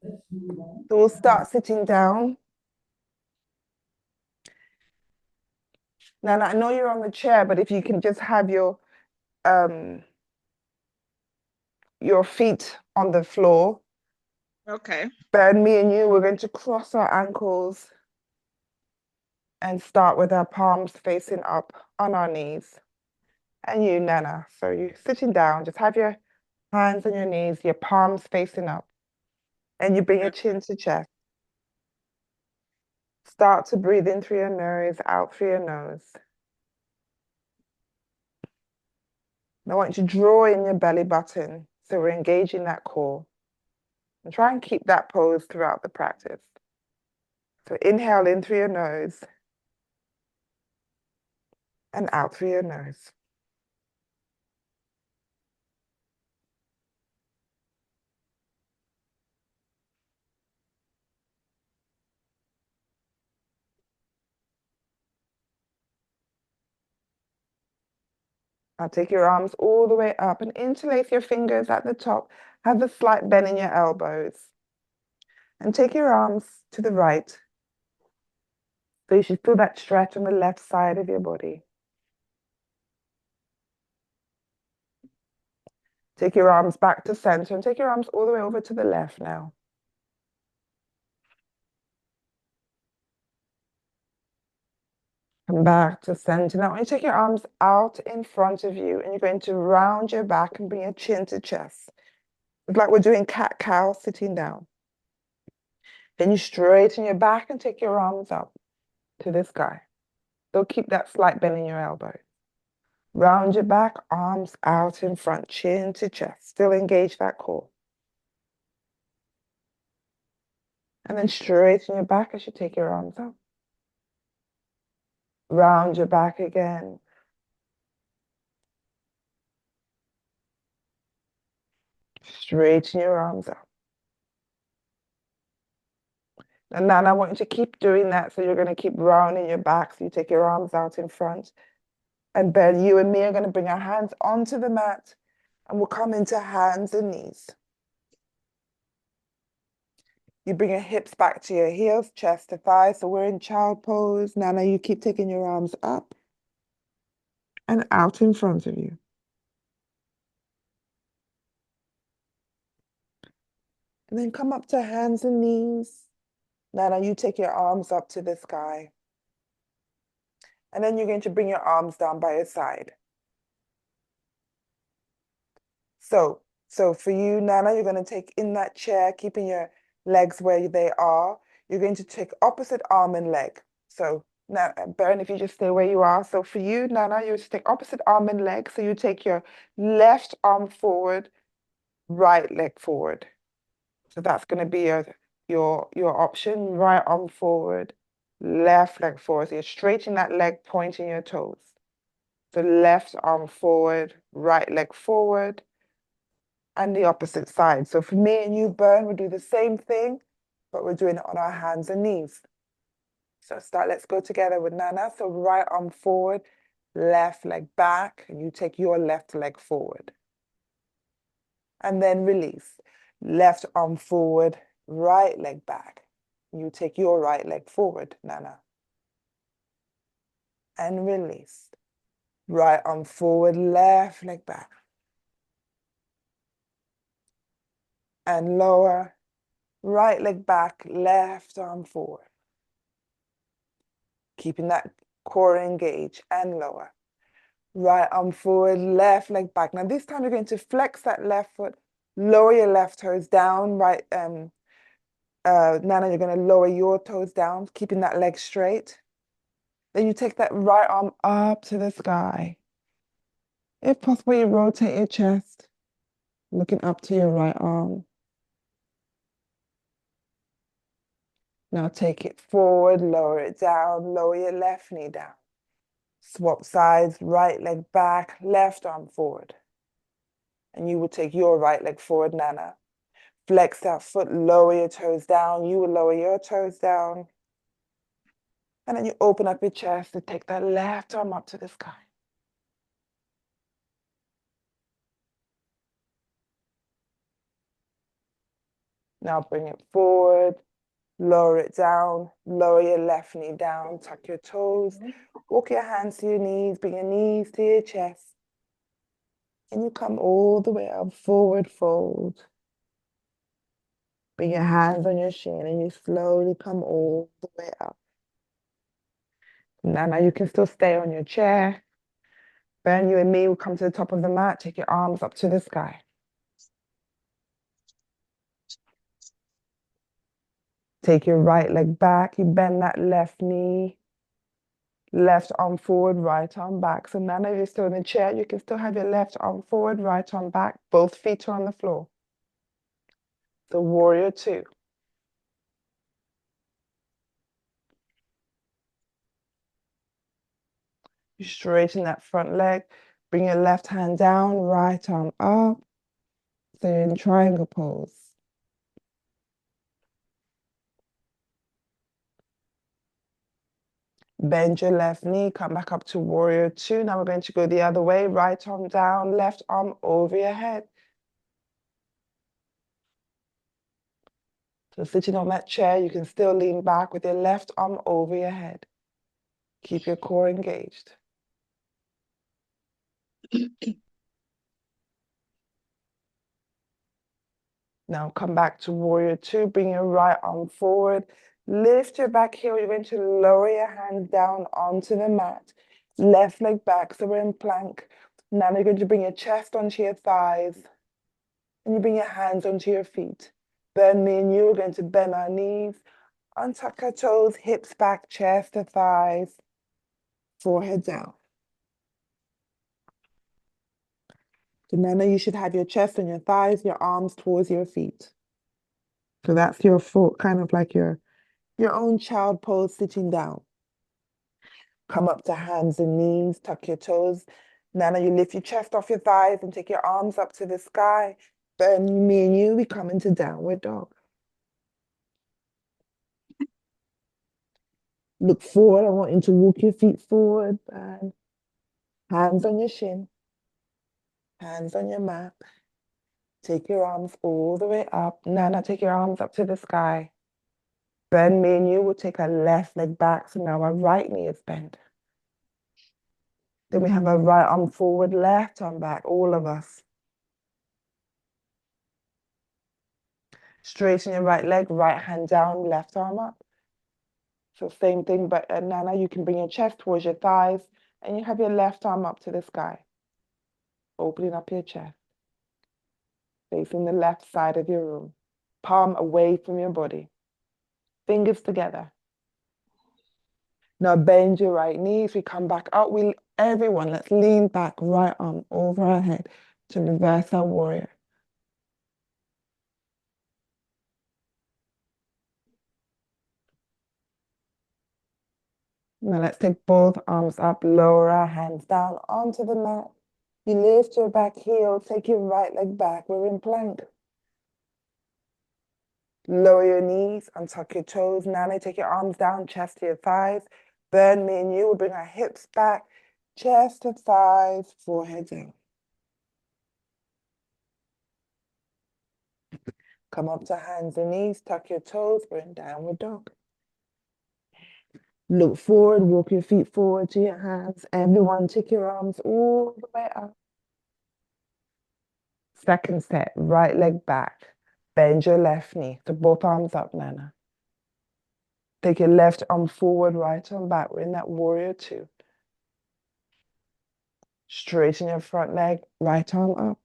So we'll start sitting down. Now, I know you're on the chair, but if you can just have um your feet on the floor. Okay. Ben, me and you, we're going to cross our ankles and start with our palms facing up on our knees. And you, Nana. So you're sitting down, just have your hands on your knees, your palms facing up, and you bring your chin to chest. Start to breathe in through your nose, out through your nose. I want you to draw in your belly button. So we're engaging that core. And try and keep that pose throughout the practice. So inhale in through your nose and out through your nose. Now take your arms all the way up and interlace your fingers at the top. Have a slight bend in your elbows. And take your arms to the right. So you should feel that stretch on the left side of your body. Take your arms back to center and take your arms all the way over to the left now. Come back to center. Now, when you take your arms out in front of you and you're going to round your back and bring your chin to chest. It's like we're doing cat-cow sitting down. Then you straighten your back and take your arms up to the sky. So keep that slight bend in your elbow. Round your back, arms out in front, chin to chest. Still engage that core. And then straighten your back as you take your arms up. Round your back again. Straighten your arms up. And then I want you to keep doing that. So you're going to keep rounding your back. So you take your arms out in front. And then you and me are going to bring our hands onto the mat. And we'll come into hands and knees. You bring your hips back to your heels, chest to thighs. So we're in child pose. Nana, you keep taking your arms up and out in front of you. And then come up to hands and knees. Nana, you take your arms up to the sky. And then you're going to bring your arms down by your side. So for you, Nana, you're going to take in that chair, keeping your legs where they are. You're going to take opposite arm and leg. So now, Baron, if you just stay where you are. So for you, Nana, you take opposite arm and leg. So you take your left arm forward, right leg forward. So that's going to be your option. Right arm forward, left leg forward. So you're straightening that leg, pointing your toes. So left arm forward, right leg forward, and the opposite side. So for me and you, Bern, we'll do the same thing, but we're doing it on our hands and knees. So let's go together with Nana. So right arm forward, left leg back, and you take your left leg forward. And then release. Left arm forward, right leg back. You take your right leg forward, Nana. And release. Right arm forward, left leg back. And lower. Right leg back, left arm forward. Keeping that core engaged and lower. Right arm forward, left leg back. Now this time you're going to flex that left foot, lower your left toes down, right, Nana, you're going to lower your toes down, keeping that leg straight. Then you take that right arm up to the sky. If possible, you rotate your chest, looking up to your right arm. Now take it forward, lower it down, lower your left knee down. Swap sides, right leg back, left arm forward. And you will take your right leg forward, Nana. Flex that foot, lower your toes down. You will lower your toes down. And then you open up your chest to take that left arm up to the sky. Now bring it forward, lower it down, lower your left knee down, tuck your toes, walk your hands to your knees, bring your knees to your chest. And you come all the way up, forward fold. Bring your hands on your shin and you slowly come all the way up. Now you can still stay on your chair. Ben, you and me will come to the top of the mat. Take your arms up to the sky. Take your right leg back. You bend that left knee. Left arm forward, right arm back. So now that you're still in the chair, you can still have your left arm forward, right arm back. Both feet are on the floor. So warrior two. You straighten that front leg. Bring your left hand down, right arm up. So you're in triangle pose. Bend your left knee, come back up to warrior two. Now we're going to go the other way. Right arm down, left arm over your head. So sitting on that chair, you can still lean back with your left arm over your head. Keep your core engaged. Now come back to warrior two. Bring your right arm forward. Lift your back heel. You're going to lower your hands down onto the mat. Left leg back, so we're in plank. Now you're going to bring your chest onto your thighs. And you bring your hands onto your feet. Then me and you are going to bend our knees, untuck our toes, hips back, chest to thighs, forehead down. So now you should have your chest on your thighs, your arms towards your feet. So that's your full, kind of like your own child pose sitting down. Come up to hands and knees, tuck your toes. Now you lift your chest off your thighs and take your arms up to the sky. Then me and you, we come into downward dog. Look forward. I want you to walk your feet forward. And hands on your shin. Hands on your mat. Take your arms all the way up. Nana, take your arms up to the sky. Bend, me and you will take our left leg back. So now our right knee is bent. Then we have our right arm forward, left arm back, all of us. Straighten your right leg, right hand down, left arm up. So same thing, but Nana, you can bring your chest towards your thighs and you have your left arm up to the sky. Opening up your chest. Facing the left side of your room. Palm away from your body. Fingers together. Now bend your right knees. We come back up. Everyone, let's lean back, right arm over our head to reverse our warrior. Now let's take both arms up, lower our hands down onto the mat. You lift your back heel, take your right leg back. We're in plank. Lower your knees, untuck your toes. Now take your arms down, chest to your thighs. Burn, me and you will bring our hips back, chest to thighs, forehead down. Come up to hands and knees, tuck your toes. We're in downward dog. Look forward, walk your feet forward to your hands. Everyone, take your arms all the way up. Second set, right leg back. Bend your left knee. So both arms up, Nana. Take your left arm forward, right arm back. We're in that warrior two. Straighten your front leg, right arm up.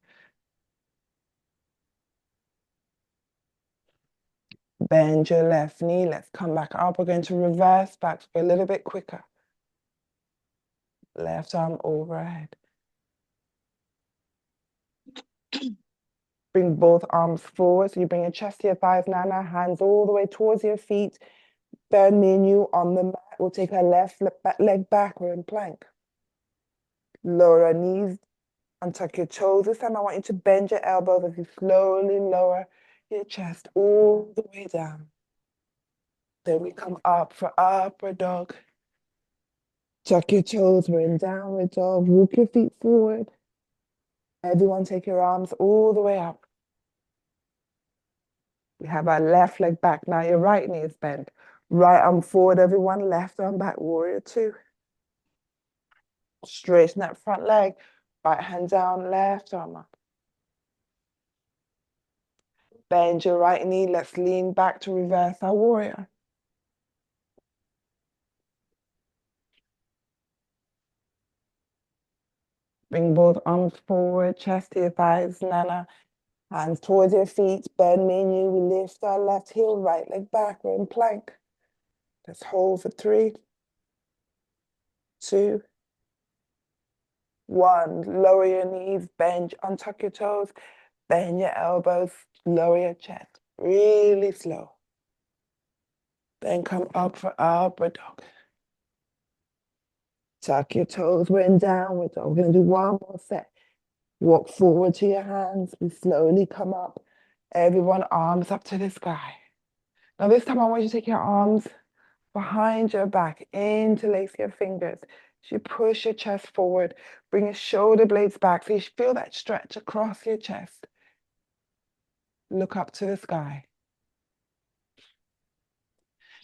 Bend your left knee. Let's come back up. We're going to reverse back a little bit quicker. Left arm overhead. Bring both arms forward. So you bring your chest to your thighs, Nana. Hands all the way towards your feet. Bend, me and you on the mat. We'll take our left leg back. We're in plank. Lower our knees. Untuck your toes. This time I want you to bend your elbows as you slowly lower your chest all the way down. Then we come up for upward dog. Tuck your toes. We're in downward dog. Walk your feet forward. Everyone take your arms all the way up. We have our left leg back. Now your right knee is bent. Right arm forward, everyone. Left arm back, warrior two. Straighten that front leg. Right hand down, left arm up. Bend your right knee. Let's lean back to reverse our warrior. Bring both arms forward, chest to your thighs, Nana. Hands towards your feet. Bend me and you. We lift our left heel, right leg back. We're in plank. Let's hold for 3, 2, 1. Lower your knees, bend, untuck your toes, bend your elbows, lower your chest. Really slow. Then come up for upward dog. Tuck your toes, we're in downward dog. We're gonna do one more set. Walk forward to your hands. We slowly come up. Everyone, arms up to the sky. Now this time I want you to take your arms behind your back, interlace your fingers. As you push your chest forward, bring your shoulder blades back so you feel that stretch across your chest. Look up to the sky.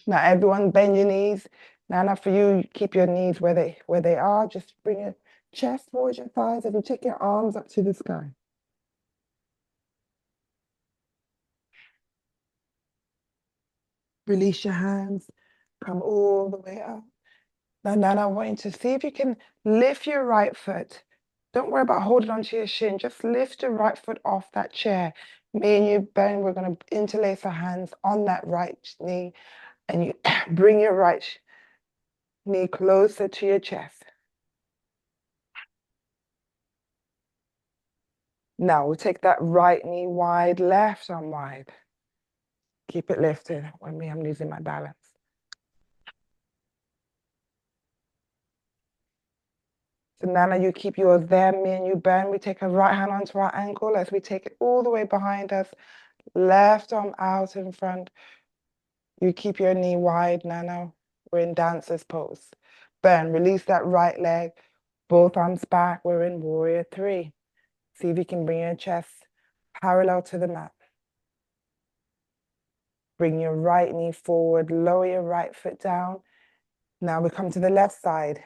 Now everyone bend your knees. Now for you, keep your knees where they are. Just bring your chest towards your thighs and you take your arms up to the sky. Release your hands. Come all the way up. Now I want you to see if you can lift your right foot. Don't worry about holding onto your shin. Just lift your right foot off that chair. Me and you, Ben, we're going to interlace our hands on that right knee. And you bring your right knee closer to your chest. Now we'll take that right knee wide, left arm wide. Keep it lifted. When me, I'm losing my balance. So Nana, you keep yours there. Me and you, Ben, we take a right hand onto our ankle as we take it all the way behind us. Left arm out in front. You keep your knee wide, Nana. We're in dancer's pose. Ben, release that right leg. Both arms back. We're in warrior three. See if you can bring your chest parallel to the mat. Bring your right knee forward. Lower your right foot down. Now we come to the left side.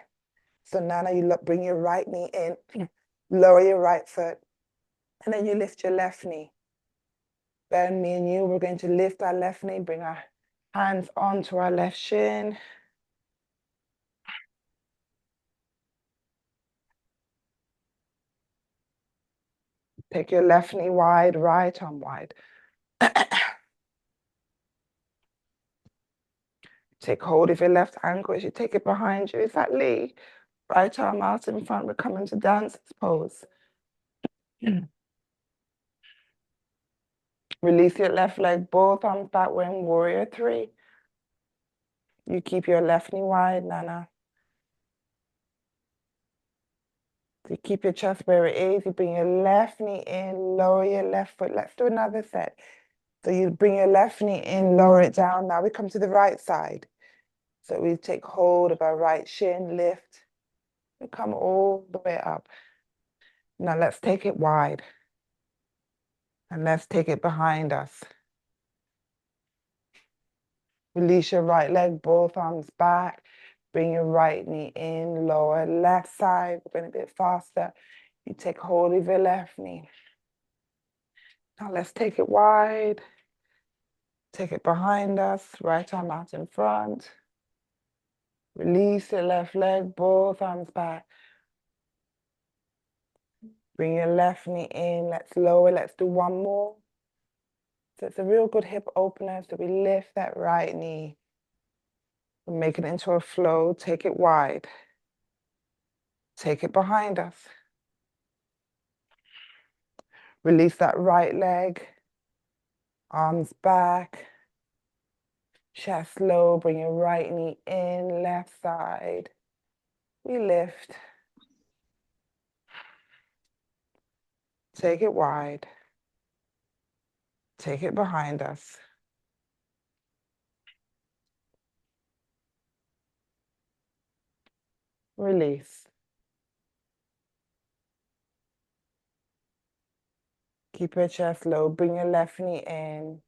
So Nana, you bring your right knee in. Lower your right foot. And then you lift your left knee. Ben, me and you, we're going to lift our left knee. Bring our hands onto our left shin. Take your left knee wide, right arm wide. Take hold of your left ankle as you take it behind you. Is that Lee? Right arm out in front. We're coming to dancer's pose. Release your left leg, both arms back. We're in warrior three. You keep your left knee wide, Nana. You keep your chest where it is. You bring your left knee in, lower your left foot. Let's do another set. So you bring your left knee in, lower it down. Now we come to the right side. So we take hold of our right shin, lift, and come all the way up. Now let's take it wide. And let's take it behind us. Release your right leg, both arms back. Bring your right knee in, lower left side. We're going a bit faster. You take hold of your left knee. Now let's take it wide. Take it behind us, right arm out in front. Release your left leg, both arms back. Bring your left knee in, let's lower, let's do one more. So it's a real good hip opener, so we lift that right knee. We make it into a flow, take it wide. Take it behind us. Release that right leg, arms back. Chest low, bring your right knee in, left side. We lift. Take it wide. Take it behind us. Release. Keep your chest low. Bring your left knee in.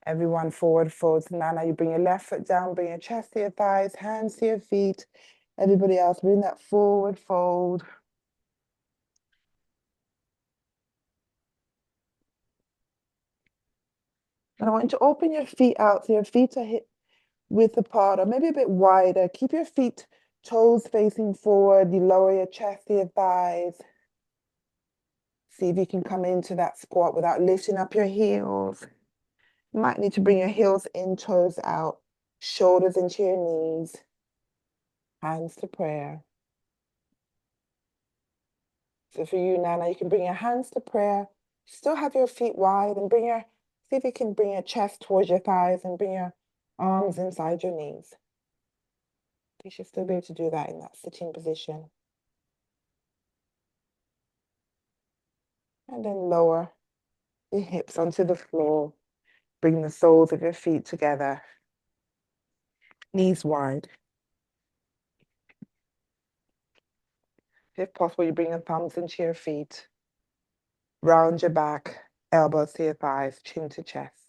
Everyone forward folds. Nana, you bring your left foot down, bring your chest to your thighs, hands to your feet. Everybody else, bring that forward fold. And I want you to open your feet out so your feet are hip width apart or maybe a bit wider. Keep your feet, toes facing forward. You lower your chest to your thighs. See if you can come into that squat without lifting up your heels. You might need to bring your heels in, toes out, shoulders into your knees, hands to prayer. So for you, Nana, you can bring your hands to prayer, still have your feet wide and see if you can bring your chest towards your thighs and bring your arms inside your knees. You should still be able to do that in that sitting position. And then lower your hips onto the floor. Bring the soles of your feet together. Knees wide. If possible, you bring your thumbs into your feet. Round your back, elbows to your thighs, chin to chest.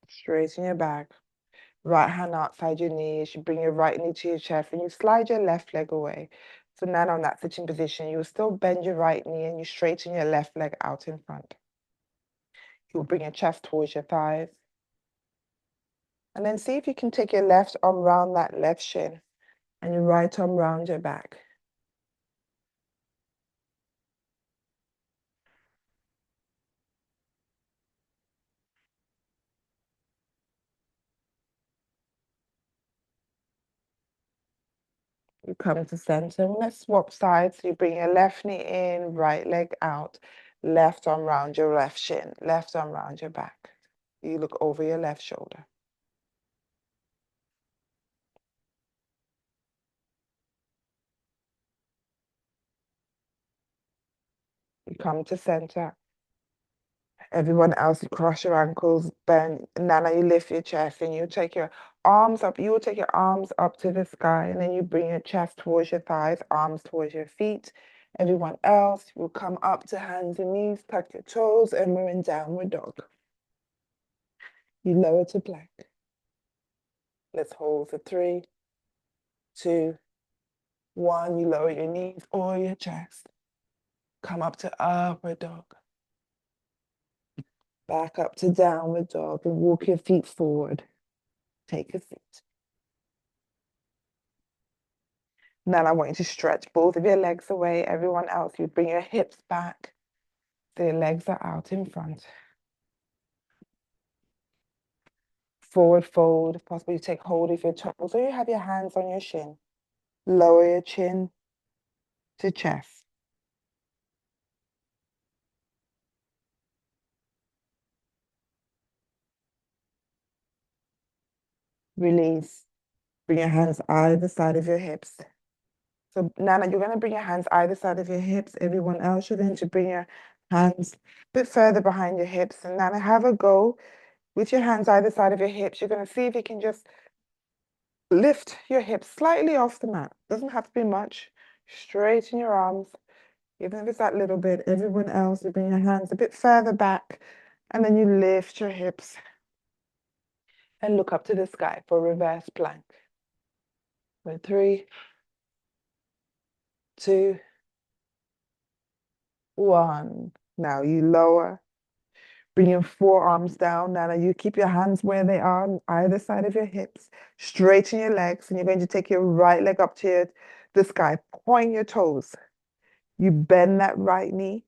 Straighten your back. Right hand outside your knees. You bring your right knee to your chest and you slide your left leg away. So now on that sitting position, you will still bend your right knee and you straighten your left leg out in front. You'll bring your chest towards your thighs. And then see if you can take your left arm round that left shin and your right arm round your back. You come to center. Let's swap sides. You bring your left knee in, right leg out, left arm round your left shin, left arm round your back. You look over your left shoulder. You come to center. Everyone else, you cross your ankles, bend. Nana, you lift your chest and you take your arms up. You will take your arms up to the sky and then you bring your chest towards your thighs, arms towards your feet. Everyone else will come up to hands and knees, tuck your toes, and we're in downward dog. You lower to plank. Let's hold for 3, 2, 1. You lower your knees or your chest. Come up to upward dog. Back up to downward dog and walk your feet forward. Take a seat. Now I want you to stretch both of your legs away. Everyone else, you bring your hips back so your legs are out in front. Forward fold. If possible, you take hold of your toes or you have your hands on your shin. Lower your chin to chest. Release. Bring your hands either side of your hips. So Nana, you're going to bring your hands either side of your hips. Everyone else, you're going to bring your hands a bit further behind your hips. And Nana, have a go with your hands either side of your hips. You're going to see if you can just lift your hips slightly off the mat. Doesn't have to be much. Straighten your arms, even if it's that little bit. Everyone else, you bring your hands a bit further back. And then you lift your hips and look up to the sky for reverse plank. With 3, 2, 1. Now you lower. Bring your forearms down. Now you keep your hands where they are on either side of your hips. Straighten your legs. And you're going to take your right leg up to the sky. Point your toes. You bend that right knee.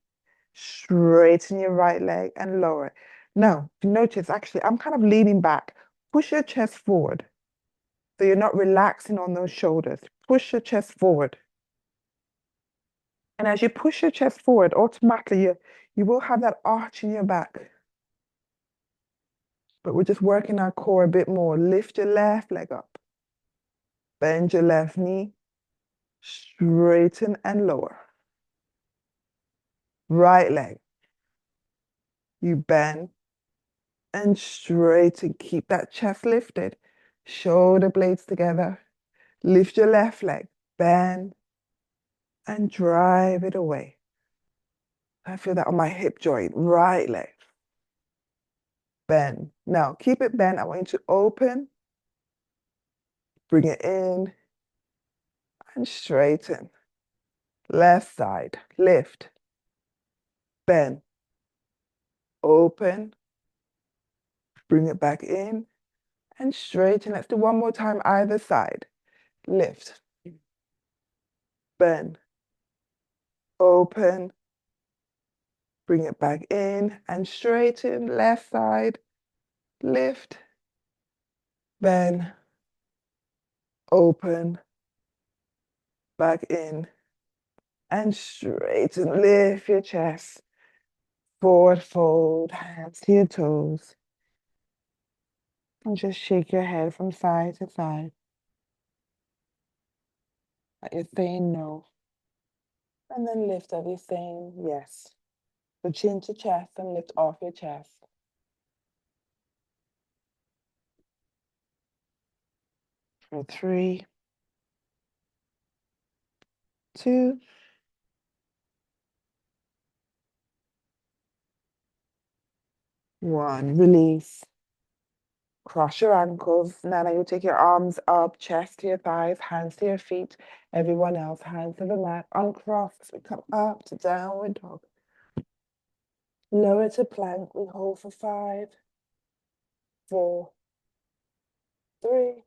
Straighten your right leg and lower it. Now, if you notice, actually, I'm kind of leaning back. Push your chest forward. So you're not relaxing on those shoulders. Push your chest forward. And as you push your chest forward, automatically you will have that arch in your back. But we're just working our core a bit more. Lift your left leg up. Bend your left knee. Straighten and lower. Right leg. You bend and straighten. Keep that chest lifted. Shoulder blades together. Lift your left leg. Bend and drive it away. I feel that on my hip joint. Right leg. Bend. Now keep it bent. I want you to open. Bring it in and straighten. Left side. Lift. Bend. Open. Bring it back in and straighten. Let's do one more time either side. Lift. Bend. Open. Bring it back in and straighten. Left side. Lift. Bend. Open. Back in and straighten. Lift your chest. Forward fold. Hands to your toes. And just shake your head from side to side. Like you're saying no. And then lift as you're saying yes. So chin to chest and lift off your chest. For 3, 2, 1. Release. Cross your ankles. Nana, you take your arms up, chest to your thighs, hands to your feet. Everyone else, hands to the mat. Uncross. We come up to downward dog. Lower to plank. We hold for 5, 4, 3,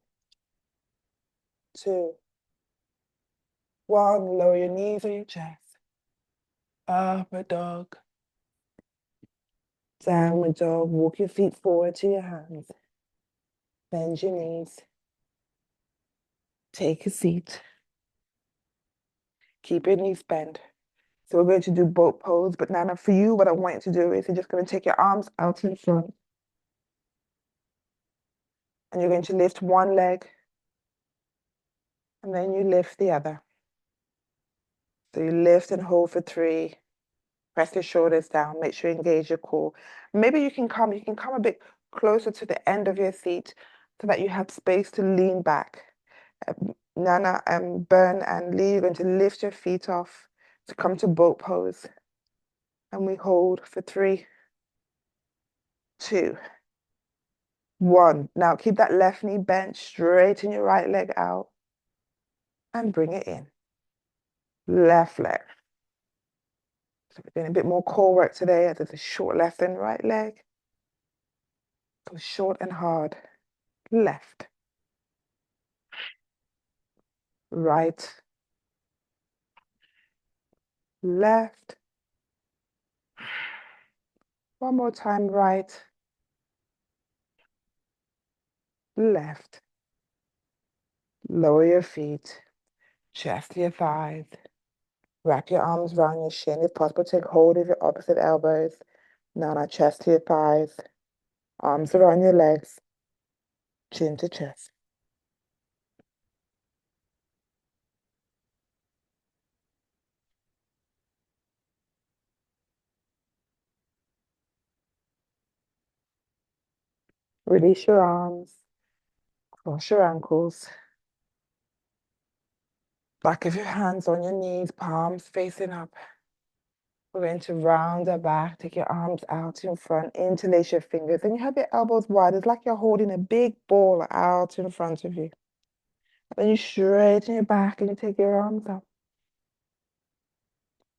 2, 1. Lower your knees or your chest. Upward dog. Downward dog. Walk your feet forward to your hands. Bend your knees. Take a seat. Keep your knees bent. So we're going to do boat pose, but Nana, for you, what I want you to do is you're just going to take your arms out in front. And you're going to lift one leg. And then you lift the other. So you lift and hold for 3. Press your shoulders down. Make sure you engage your core. Maybe you can come a bit closer to the end of your seat so that you have space to lean back. Nana and Bern and Lee, you're going to lift your feet off to come to boat pose. And we hold for 3, 2, 1. Now keep that left knee bent, straighten your right leg out and bring it in. Left leg. So we're doing a bit more core work today as it's a short left and right leg. Go short and hard. Left. Right. Left. One more time, right. Left. Lower your feet. Chest to your thighs. Wrap your arms around your shin. If possible, take hold of your opposite elbows. Now, chest to your thighs. Arms around your legs. Chin to chest. Release your arms. Cross your ankles. Back of your hands on your knees, palms facing up. We're going to round our back, take your arms out in front, interlace your fingers, and you have your elbows wide. It's like you're holding a big ball out in front of you. Then you straighten your back and you take your arms up.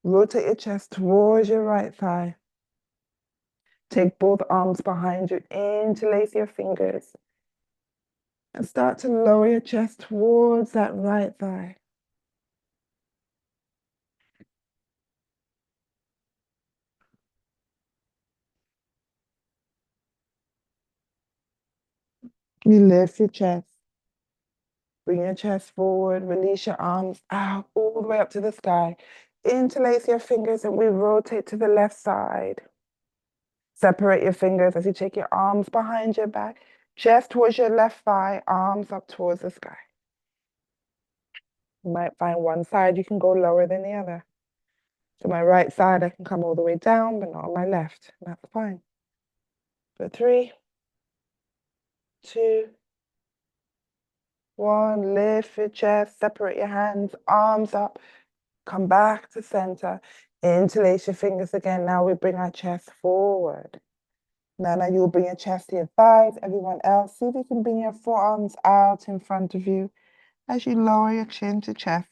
Rotate your chest towards your right thigh. Take both arms behind you, interlace your fingers, and start to lower your chest towards that right thigh. You lift your chest. Bring your chest forward, release your arms out all the way up to the sky. Interlace your fingers and we rotate to the left side. Separate your fingers as you take your arms behind your back, chest towards your left thigh, arms up towards the sky. You might find one side you can go lower than the other. So my right side, I can come all the way down, but not on my left. That's fine. For 3, 2, 1. Lift your chest, separate your hands, arms up, come back to center. Interlace your fingers again. Now we bring our chest forward. Nana, you'll bring your chest to your thighs. Everyone else, see if you can bring your forearms out in front of you as you lower your chin to chest,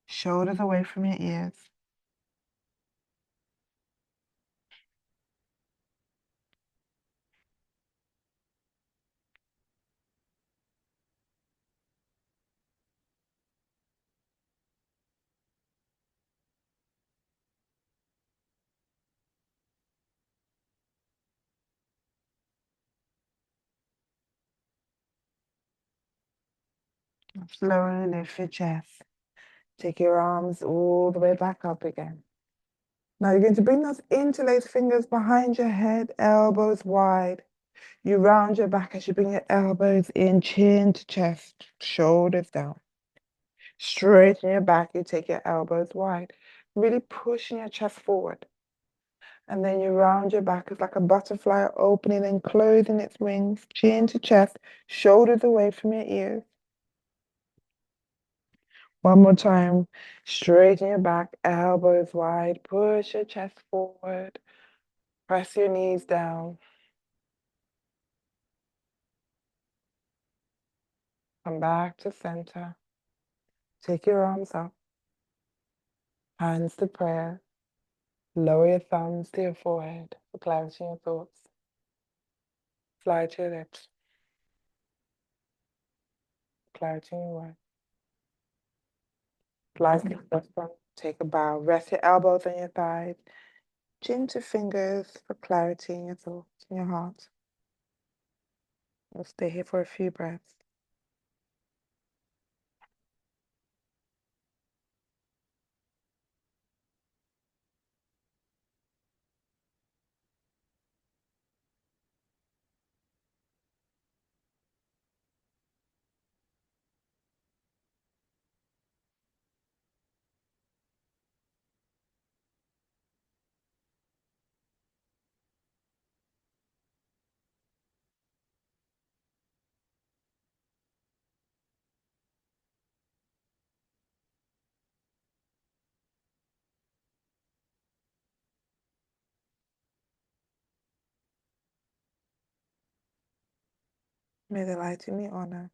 shoulders away from your ears. Slowly lift your chest. Take your arms all the way back up again. Now you're going to bring those interlaced fingers behind your head, elbows wide. You round your back as you bring your elbows in, chin to chest, shoulders down. Straighten your back, you take your elbows wide, really pushing your chest forward. And then you round your back. It's like a butterfly opening and closing its wings, chin to chest, shoulders away from your ears. One more time. Straighten your back, elbows wide, push your chest forward, press your knees down. Come back to center. Take your arms up, hands to prayer. Lower your thumbs to your forehead for clarity in your thoughts. Fly to your lips. Clarity in your words. Fly to the front. Take a bow. Rest your elbows on your thighs. Chin to fingers for clarity in your thoughts, in your heart. We'll stay here for a few breaths. May the light in me honor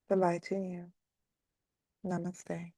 the light in you. Namaste.